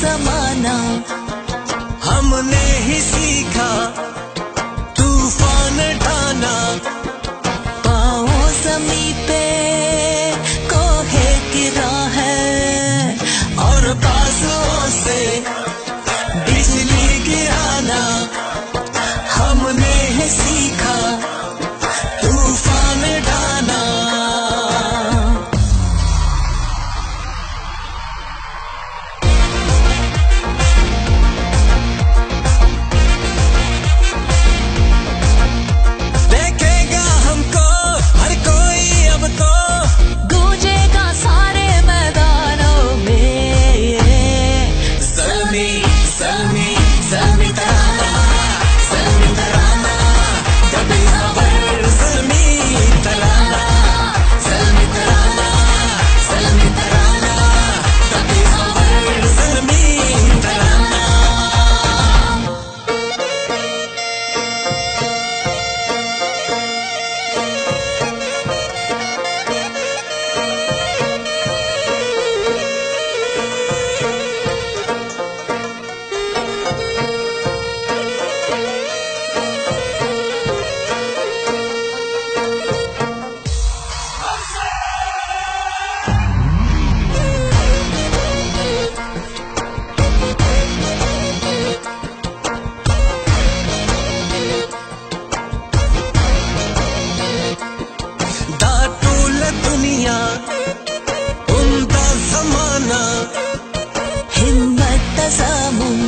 समाना। हमने ही सीखा तूफान ढाना। पाँव ज़मीं पे कोहे गिरा है और बाजुओं से बिजली गिराना। हमने ही सीखा तूफान ढाना। देखेगा हमको हर कोई अब तो, गूंजेगा सारे मैदानों में। ज़ल्मी ज़ल्मी ज़ल्मी तराना, ज़ल्मी तराना, कभी खबर ज़ल्मी तराना, ज़ल्मी तराना, ज़ल्मी तराना, कभी खबर ज़ल्मी तराना। दातुल दुनिया उम्दा ज़माना। हिम्मत तज़ामुन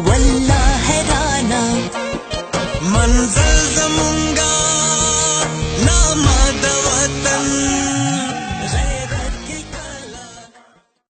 वल्लाह है राना। मंज़िल ज़मुन